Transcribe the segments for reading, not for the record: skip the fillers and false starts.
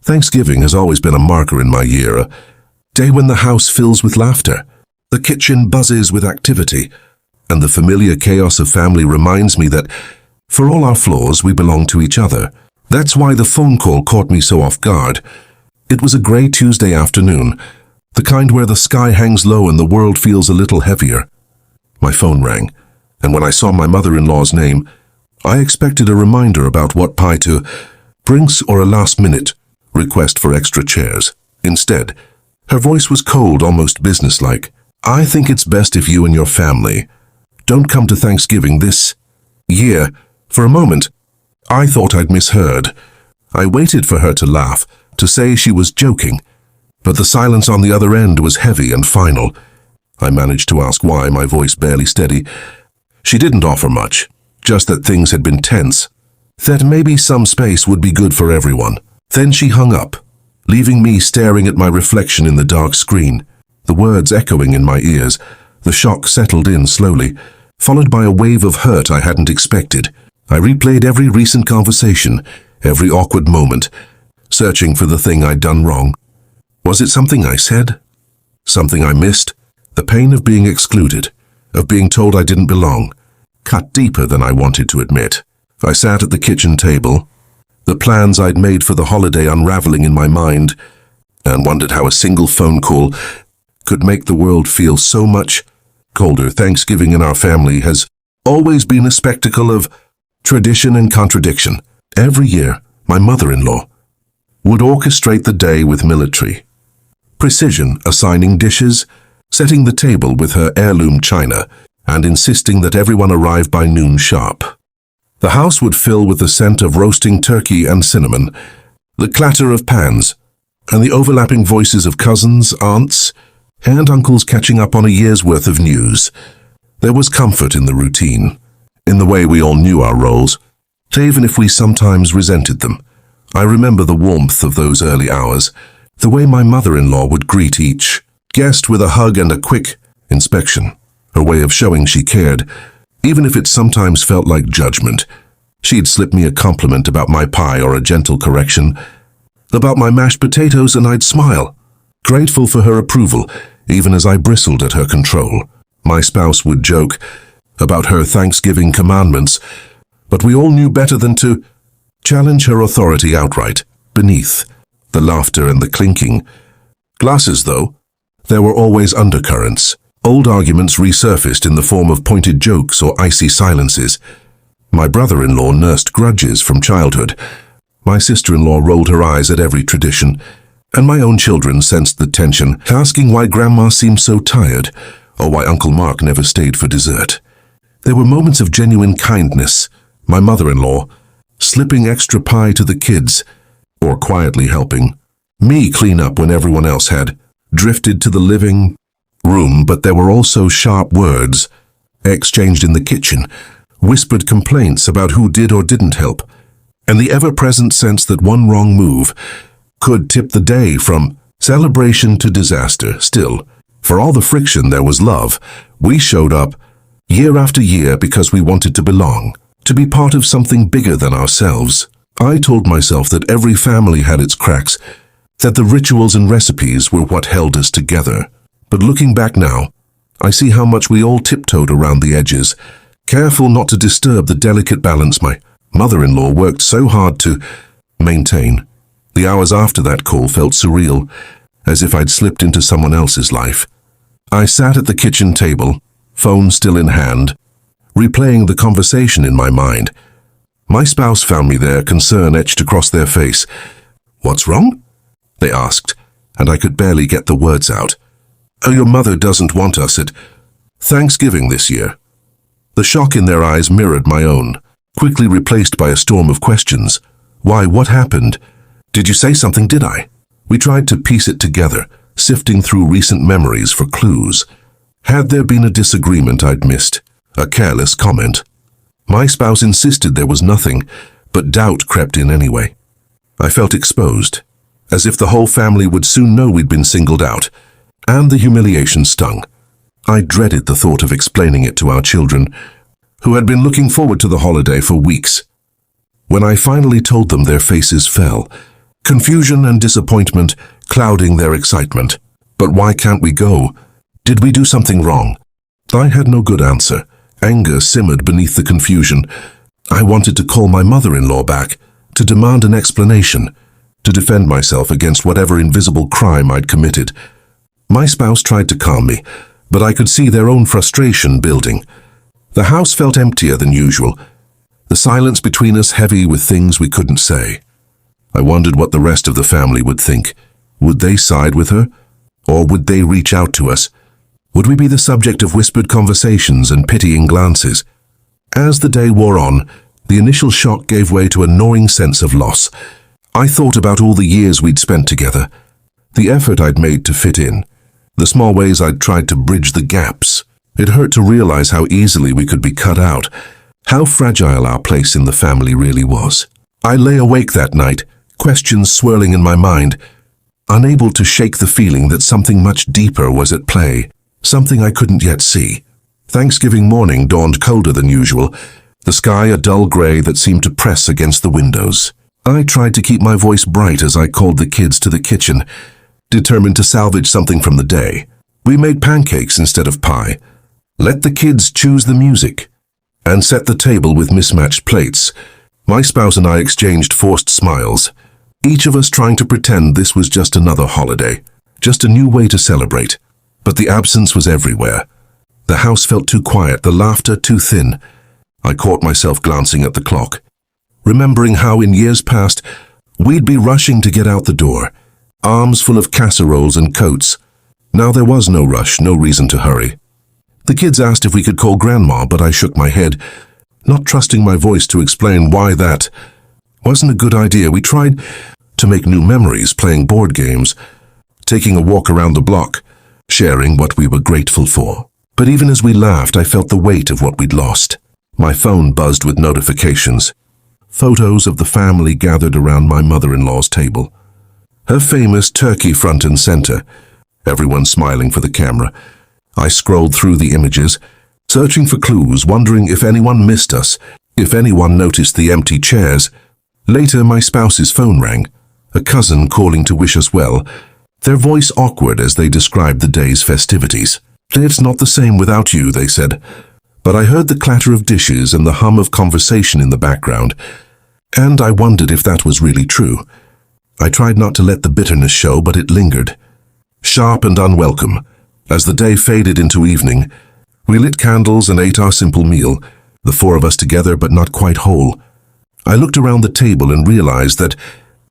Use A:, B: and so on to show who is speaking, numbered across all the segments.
A: Thanksgiving has always been a marker in my year, a day when the house fills with laughter, the kitchen buzzes with activity, and the familiar chaos of family reminds me that, for all our flaws, we belong to each other. That's why the phone call caught me so off guard. It was a grey Tuesday afternoon, the kind where the sky hangs low and the world feels a little heavier. My phone rang, and when I saw my mother-in-law's name, I expected a reminder about what pie to bring or a last-minute request for extra chairs. Instead, her voice was cold, almost businesslike. "I think it's best if you and your family don't come to Thanksgiving this year." For a moment, I thought I'd misheard. I waited for her to laugh, to say she was joking, but the silence on the other end was heavy and final. I managed to ask why, my voice barely steady. She didn't offer much, just that things had been tense, that maybe some space would be good for everyone. Then she hung up, leaving me staring at my reflection in the dark screen, the words echoing in my ears. The shock settled in slowly, followed by a wave of hurt I hadn't expected. I replayed every recent conversation, every awkward moment, searching for the thing I'd done wrong. Was it something I said? Something I missed? The pain of being excluded, of being told I didn't belong, cut deeper than I wanted to admit. I sat at the kitchen table, the plans I'd made for the holiday unraveling in my mind, and wondered how a single phone call could make the world feel so much colder. Thanksgiving in our family has always been a spectacle of tradition and contradiction. Every year, my mother-in-law would orchestrate the day with military precision, assigning dishes, setting the table with her heirloom china, and insisting that everyone arrive by noon sharp. The house would fill with the scent of roasting turkey and cinnamon, the clatter of pans, and the overlapping voices of cousins, aunts, and uncles catching up on a year's worth of news. There was comfort in the routine, in the way we all knew our roles, even if we sometimes resented them. I remember the warmth of those early hours, the way my mother-in-law would greet each guest with a hug and a quick inspection, her way of showing she cared, even if it sometimes felt like judgment. She'd slip me a compliment about my pie or a gentle correction about my mashed potatoes, and I'd smile, grateful for her approval, even as I bristled at her control. My spouse would joke about her Thanksgiving commandments, but we all knew better than to challenge her authority outright. Beneath the laughter and the clinking glasses, though, there were always undercurrents. Old arguments resurfaced in the form of pointed jokes or icy silences. My brother-in-law nursed grudges from childhood. My sister-in-law rolled her eyes at every tradition, and my own children sensed the tension, asking why Grandma seemed so tired, or why Uncle Mark never stayed for dessert. There were moments of genuine kindness, my mother-in-law slipping extra pie to the kids, or quietly helping me clean up when everyone else had drifted to the living room. But there were also sharp words exchanged in the kitchen, whispered complaints about who did or didn't help, and the ever-present sense that one wrong move could tip the day from celebration to disaster. Still, for all the friction, there was love. We showed up year after year because we wanted to belong, to be part of something bigger than ourselves. I told myself that every family had its cracks, that the rituals and recipes were what held us together. But looking back now, I see how much we all tiptoed around the edges, careful not to disturb the delicate balance my mother-in-law worked so hard to maintain. The hours after that call felt surreal, as if I'd slipped into someone else's life. I sat at the kitchen table, phone still in hand, replaying the conversation in my mind. My spouse found me there, concern etched across their face. "What's wrong?" they asked, and I could barely get the words out. "Oh, your mother doesn't want us at Thanksgiving this year." The shock in their eyes mirrored my own, quickly replaced by a storm of questions. "Why? What happened? Did you say something, did I?" We tried to piece it together, sifting through recent memories for clues. Had there been a disagreement I'd missed? A careless comment? My spouse insisted there was nothing, but doubt crept in anyway. I felt exposed, as if the whole family would soon know we'd been singled out, and the humiliation stung. I dreaded the thought of explaining it to our children, who had been looking forward to the holiday for weeks. When I finally told them, their faces fell, confusion and disappointment clouding their excitement. But why can't we go? Did we do something wrong? I had no good answer. Anger simmered beneath the confusion. I wanted to call my mother-in-law back, to demand an explanation, to defend myself against whatever invisible crime I'd committed. My spouse tried to calm me, but I could see their own frustration building. The house felt emptier than usual, the silence between us heavy with things we couldn't say. I wondered what the rest of the family would think. Would they side with her? Or would they reach out to us? Would we be the subject of whispered conversations and pitying glances? As the day wore on, the initial shock gave way to a gnawing sense of loss. I thought about all the years we'd spent together, the effort I'd made to fit in, the small ways I'd tried to bridge the gaps. It hurt to realize how easily we could be cut out, how fragile our place in the family really was. I lay awake that night, questions swirling in my mind, unable to shake the feeling that something much deeper was at play, something I couldn't yet see. Thanksgiving morning dawned colder than usual, the sky a dull gray that seemed to press against the windows. I tried to keep my voice bright as I called the kids to the kitchen, determined to salvage something from the day. We made pancakes instead of pie, let the kids choose the music, and set the table with mismatched plates. My spouse and I exchanged forced smiles, each of us trying to pretend this was just another holiday, just a new way to celebrate. But the absence was everywhere. The house felt too quiet, the laughter too thin. I caught myself glancing at the clock, remembering how in years past we'd be rushing to get out the door, arms full of casseroles and coats. Now there was no rush, no reason to hurry. The kids asked if we could call Grandma, but I shook my head, not trusting my voice to explain why that wasn't a good idea. We tried to make new memories, playing board games, taking a walk around the block, sharing what we were grateful for. But even as we laughed, I felt the weight of what we'd lost. My phone buzzed with notifications. Photos of the family gathered around my mother-in-law's table. Her famous turkey front and center, everyone smiling for the camera. I scrolled through the images, searching for clues, wondering if anyone missed us, if anyone noticed the empty chairs. Later, my spouse's phone rang, a cousin calling to wish us well, their voice awkward as they described the day's festivities. "It's not the same without you," they said. But I heard the clatter of dishes and the hum of conversation in the background, and I wondered if that was really true. I tried not to let the bitterness show, but it lingered, sharp and unwelcome. As the day faded into evening, we lit candles and ate our simple meal, the four of us together but not quite whole. I looked around the table and realized that,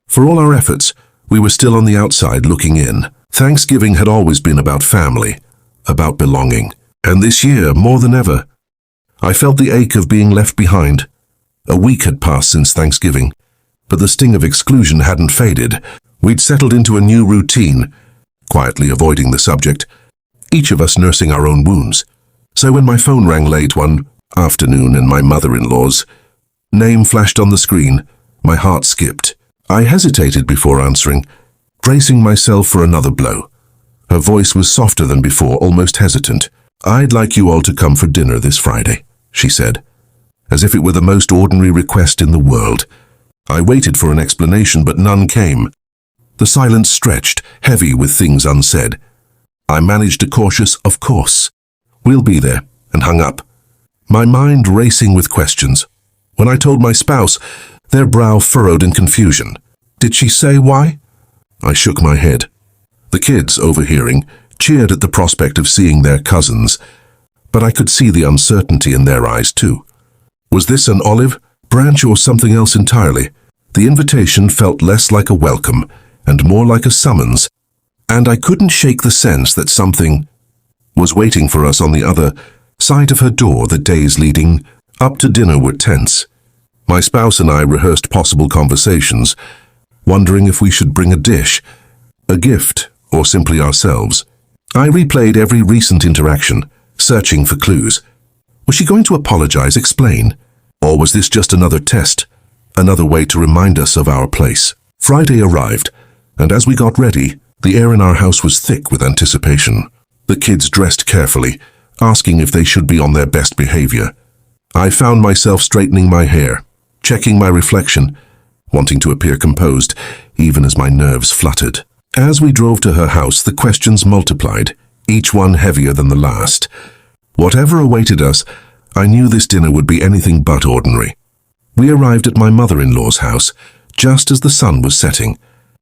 A: for all our efforts, we were still on the outside looking in. Thanksgiving had always been about family, about belonging, and this year, more than ever, I felt the ache of being left behind. A week had passed since Thanksgiving, but the sting of exclusion hadn't faded. We'd settled into a new routine, quietly avoiding the subject, each of us nursing our own wounds. So when my phone rang late one afternoon and my mother-in-law's name flashed on the screen, my heart skipped. I hesitated before answering, bracing myself for another blow. Her voice was softer than before, almost hesitant. "I'd like you all to come for dinner this Friday," she said, as if it were the most ordinary request in the world. I waited for an explanation, but none came. The silence stretched, heavy with things unsaid. I managed a cautious, "Of course. We'll be there," and hung up, my mind racing with questions. When I told my spouse, their brow furrowed in confusion. Did she say why? I shook my head. The kids, overhearing, cheered at the prospect of seeing their cousins, but I could see the uncertainty in their eyes too. Was this an olive branch or something else entirely? The invitation felt less like a welcome and more like a summons, and I couldn't shake the sense that something was waiting for us on the other side of her door. The days leading up to dinner were tense. My spouse and I rehearsed possible conversations, wondering if we should bring a dish, a gift, or simply ourselves. I replayed every recent interaction, searching for clues. Was she going to apologize, explain? Or was this just another test, another way to remind us of our place? Friday arrived, and as we got ready, the air in our house was thick with anticipation. The kids dressed carefully, asking if they should be on their best behavior. I found myself straightening my hair, checking my reflection, wanting to appear composed, even as my nerves fluttered. As we drove to her house, the questions multiplied, each one heavier than the last. Whatever awaited us, I knew this dinner would be anything but ordinary. We arrived at my mother-in-law's house, just as the sun was setting.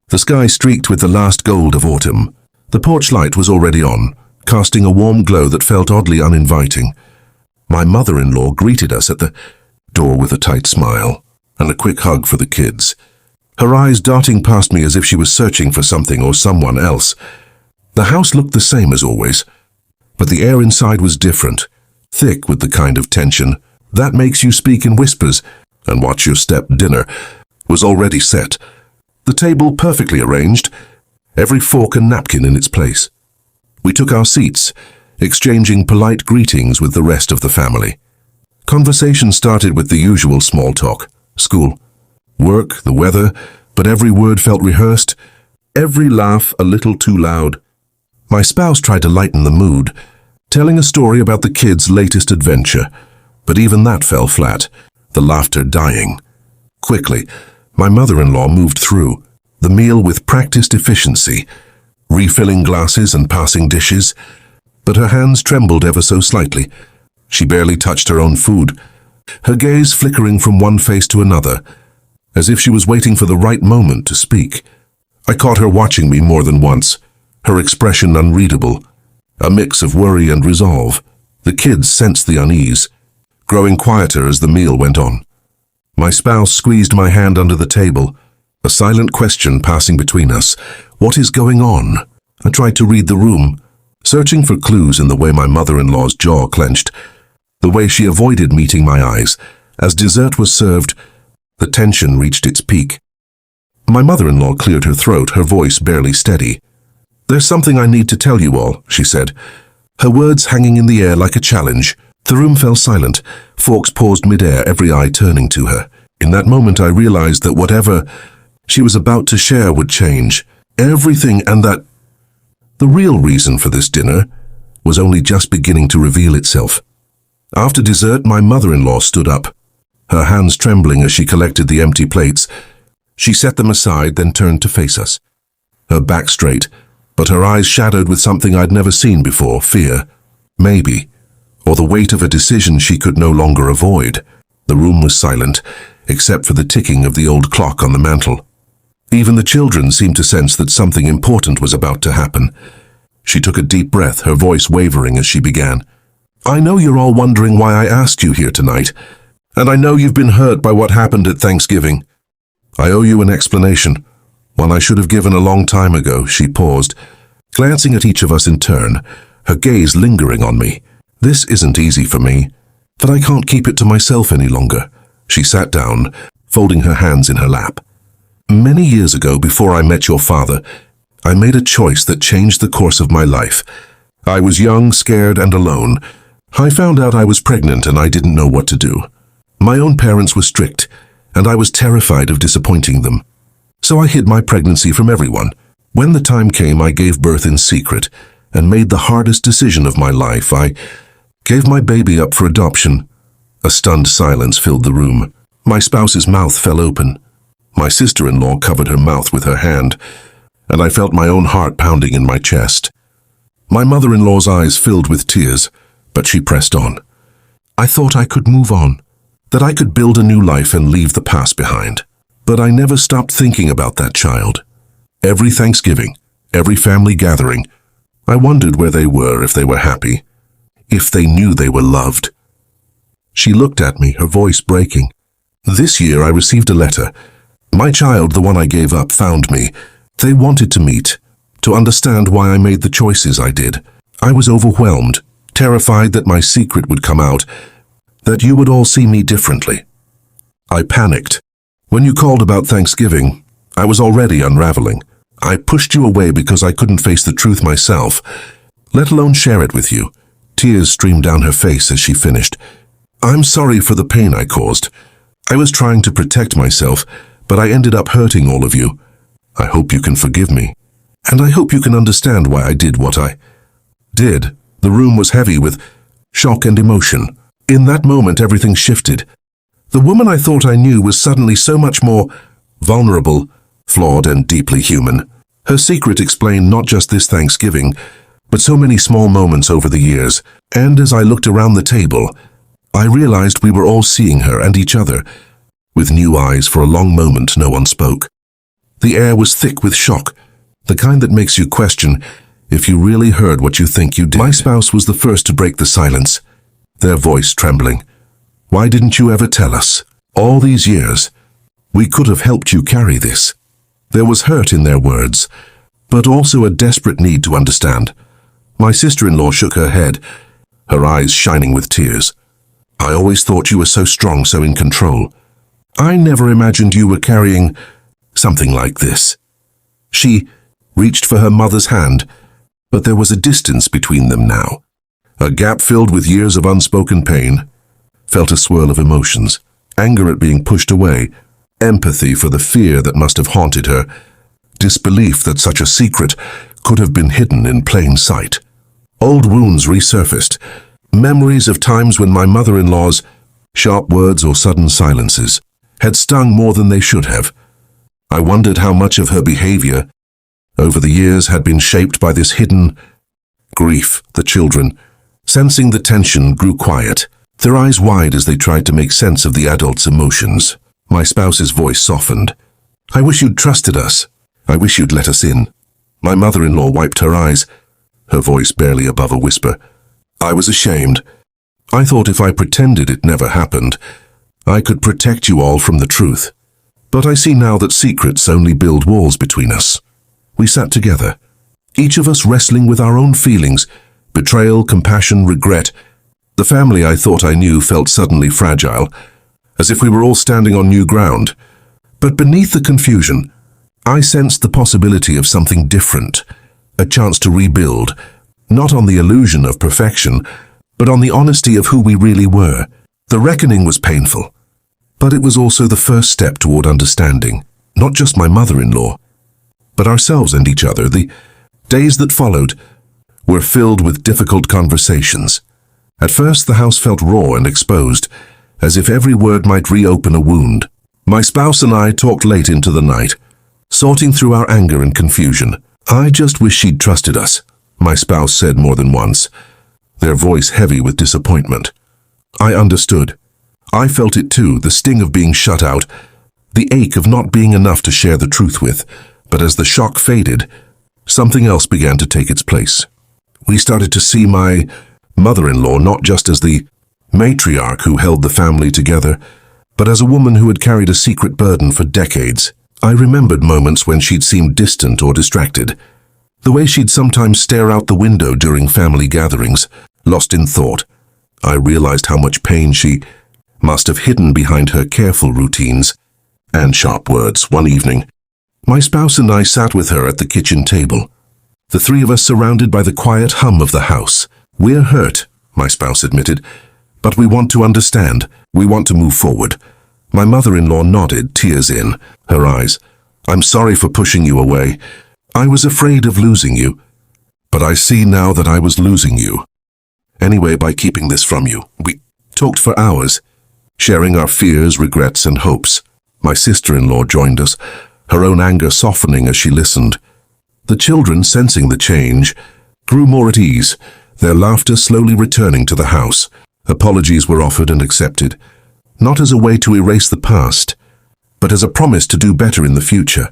A: The sky streaked with the last gold of autumn. The porch light was already on, casting a warm glow that felt oddly uninviting. My mother-in-law greeted us at the door with a tight smile and a quick hug for the kids, her eyes darting past me as if she was searching for something or someone else. The house looked the same as always, but the air inside was different, thick with the kind of tension that makes you speak in whispers and watch your step. Dinner was already set, the table perfectly arranged, every fork and napkin in its place. We took our seats, exchanging polite greetings with the rest of the family. Conversation started with the usual small talk, school, work, the weather, but every word felt rehearsed, every laugh a little too loud. My spouse tried to lighten the mood, telling a story about the kids' latest adventure, but even that fell flat, the laughter dying. Quickly, my mother-in-law moved through the meal with practiced efficiency, refilling glasses and passing dishes, but her hands trembled ever so slightly. She barely touched her own food, her gaze flickering from one face to another, as if she was waiting for the right moment to speak. I caught her watching me more than once, her expression unreadable, a mix of worry and resolve. The kids sensed the unease, growing quieter as the meal went on. My spouse squeezed my hand under the table, a silent question passing between us. What is going on? I tried to read the room, searching for clues in the way my mother-in-law's jaw clenched, the way she avoided meeting my eyes. As dessert was served, the tension reached its peak. My mother-in-law cleared her throat, her voice barely steady. "There's something I need to tell you all," she said, her words hanging in the air like a challenge. The room fell silent, forks paused mid-air, every eye turning to her. In that moment I realized that whatever she was about to share would change everything, and that the real reason for this dinner was only just beginning to reveal itself. After dessert, my mother-in-law stood up, her hands trembling as she collected the empty plates. She set them aside, then turned to face us, her back straight, but her eyes shadowed with something I'd never seen before, fear, maybe, or the weight of a decision she could no longer avoid. The room was silent, except for the ticking of the old clock on the mantel. Even the children seemed to sense that something important was about to happen. She took a deep breath, her voice wavering as she began. "I know you're all wondering why I asked you here tonight, and I know you've been hurt by what happened at Thanksgiving. I owe you an explanation, one I should have given a long time ago." She paused, glancing at each of us in turn, her gaze lingering on me. "This isn't easy for me, but I can't keep it to myself any longer." She sat down, folding her hands in her lap. "Many years ago, before I met your father, I made a choice that changed the course of my life. I was young, scared, and alone. I found out I was pregnant and I didn't know what to do. My own parents were strict, and I was terrified of disappointing them. So I hid my pregnancy from everyone. When the time came, I gave birth in secret and made the hardest decision of my life. I gave my baby up for adoption." A stunned silence filled the room. My spouse's mouth fell open. My sister-in-law covered her mouth with her hand, and I felt my own heart pounding in my chest. My mother-in-law's eyes filled with tears, but she pressed on. "I thought I could move on, that I could build a new life and leave the past behind. But I never stopped thinking about that child. Every Thanksgiving, every family gathering, I wondered where they were, if they were happy, if they knew they were loved." She looked at me, her voice breaking. "This year I received a letter. My child, the one I gave up, found me. They wanted to meet, to understand why I made the choices I did. I was overwhelmed, terrified that my secret would come out, that you would all see me differently. I panicked. When you called about Thanksgiving, I was already unraveling. I pushed you away because I couldn't face the truth myself, let alone share it with you." Tears streamed down her face as she finished. "I'm sorry for the pain I caused. I was trying to protect myself, but I ended up hurting all of you. I hope you can forgive me, and I hope you can understand why I did what I did." The room was heavy with shock and emotion. In that moment, everything shifted. The woman I thought I knew was suddenly so much more vulnerable, flawed, and deeply human. Her secret explained not just this Thanksgiving, but so many small moments over the years, and as I looked around the table, I realized we were all seeing her and each other. With new eyes for a long moment, no one spoke. The air was thick with shock, the kind that makes you question if you really heard what you think you did. My spouse was the first to break the silence, their voice trembling. "Why didn't you ever tell us? All these years, we could have helped you carry this." There was hurt in their words, but also a desperate need to understand. My sister-in-law shook her head, her eyes shining with tears. "I always thought you were so strong, so in control. I never imagined you were carrying something like this." She reached for her mother's hand, but there was a distance between them now. A gap filled with years of unspoken pain. Felt a swirl of emotions, anger at being pushed away, empathy for the fear that must have haunted her, disbelief that such a secret could have been hidden in plain sight. Old wounds resurfaced, memories of times when my mother-in-law's sharp words or sudden silences had stung more than they should have. I wondered how much of her behavior over the years had been shaped by this hidden grief. The children, sensing the tension, grew quiet, their eyes wide as they tried to make sense of the adults' emotions. My spouse's voice softened. "I wish you'd trusted us. I wish you'd let us in." My mother-in-law wiped her eyes, her voice barely above a whisper. "I was ashamed. I thought if I pretended it never happened, I could protect you all from the truth. But I see now that secrets only build walls between us." We sat together, each of us wrestling with our own feelings, betrayal, compassion, regret. The family I thought I knew felt suddenly fragile, as if we were all standing on new ground. But beneath the confusion, I sensed the possibility of something different, a chance to rebuild, not on the illusion of perfection, but on the honesty of who we really were. The reckoning was painful, but it was also the first step toward understanding, not just my mother-in-law, but ourselves and each other. The days that followed were filled with difficult conversations. At first, the house felt raw and exposed, as if every word might reopen a wound. My spouse and I talked late into the night, sorting through our anger and confusion. "I just wish she'd trusted us," my spouse said more than once, their voice heavy with disappointment. I understood. I felt it too, the sting of being shut out, the ache of not being enough to share the truth with. But as the shock faded, something else began to take its place. We started to see my mother-in-law not just as the matriarch who held the family together, but as a woman who had carried a secret burden for decades. I remembered moments when she'd seemed distant or distracted, the way she'd sometimes stare out the window during family gatherings, lost in thought. I realized how much pain she must have hidden behind her careful routines and sharp words. One evening, my spouse and I sat with her at the kitchen table, the three of us surrounded by the quiet hum of the house. "We're hurt," my spouse admitted, "but we want to understand. We want to move forward." My mother-in-law nodded, tears in her eyes. "I'm sorry for pushing you away. I was afraid of losing you. But I see now that I was losing you. Anyway, by keeping this from you." We talked for hours, sharing our fears, regrets, and hopes. My sister-in-law joined us, her own anger softening as she listened. The children, sensing the change, grew more at ease, their laughter slowly returning to the house. Apologies were offered and accepted, not as a way to erase the past, but as a promise to do better in the future.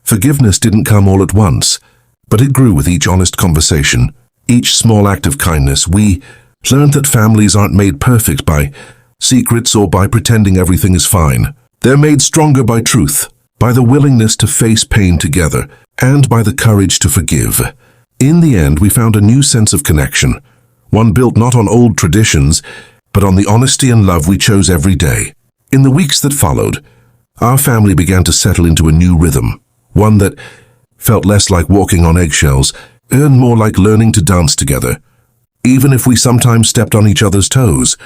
A: Forgiveness didn't come all at once, but it grew with each honest conversation, each small act of kindness. We learned that families aren't made perfect by secrets or by pretending everything is fine. They're made stronger by truth, by the willingness to face pain together, and by the courage to forgive. In the end, we found a new sense of connection, one built not on old traditions, but on the honesty and love we chose every day. In the weeks that followed, our family began to settle into a new rhythm, one that felt less like walking on eggshells and more like learning to dance together. Even if we sometimes stepped on each other's toes,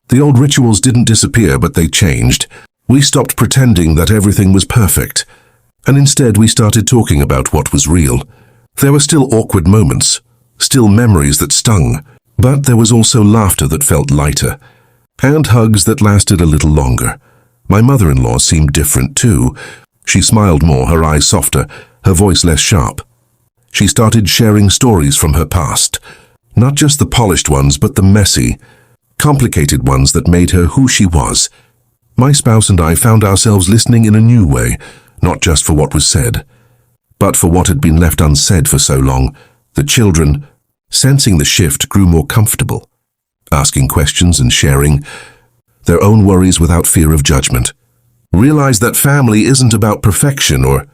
A: the old rituals didn't disappear, but they changed. We stopped pretending that everything was perfect, and instead we started talking about what was real. There were still awkward moments, still memories that stung, but there was also laughter that felt lighter, and hugs that lasted a little longer. My mother-in-law seemed different too. She smiled more, her eyes softer, her voice less sharp. She started sharing stories from her past, not just the polished ones, but the messy, complicated ones that made her who she was. My spouse and I found ourselves listening in a new way, not just for what was said, but for what had been left unsaid for so long. The children, sensing the shift, grew more comfortable, asking questions and sharing their own worries without fear of judgment. Realize that family isn't about perfection or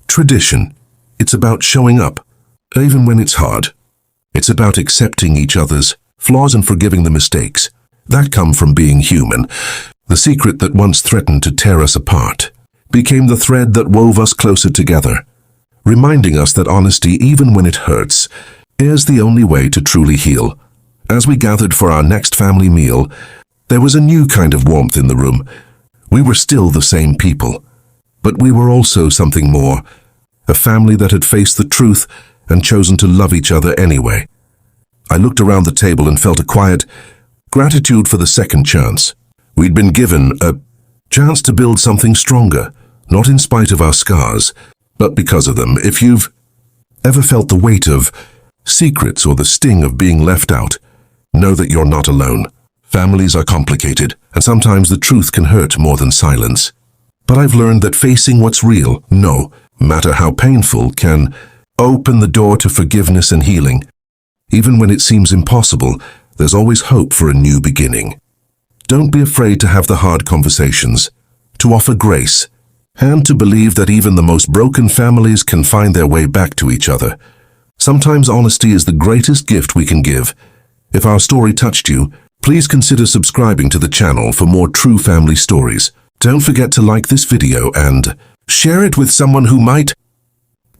A: tradition. It's about showing up, even when it's hard. It's about accepting each other's flaws and forgiving the mistakes that come from being human. The secret that once threatened to tear us apart became the thread that wove us closer together, reminding us that honesty, even when it hurts, is the only way to truly heal. As we gathered for our next family meal, there was a new kind of warmth in the room. We were still the same people, but we were also something more, a family that had faced the truth and chosen to love each other anyway. I looked around the table and felt a quiet gratitude for the second chance. We'd been given a chance to build something stronger, not in spite of our scars, but because of them. If you've ever felt the weight of secrets or the sting of being left out, know that you're not alone. Families are complicated, and sometimes the truth can hurt more than silence. But I've learned that facing what's real, no matter how painful, can open the door to forgiveness and healing. Even when it seems impossible, there's always hope for a new beginning. Don't be afraid to have the hard conversations, to offer grace, and to believe that even the most broken families can find their way back to each other. Sometimes honesty is the greatest gift we can give. If our story touched you, please consider subscribing to the channel for more true family stories. Don't forget to like this video and share it with someone who might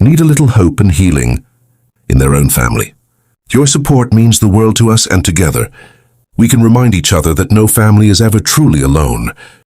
A: need a little hope and healing in their own family. Your support means the world to us, and together, we can remind each other that no family is ever truly alone.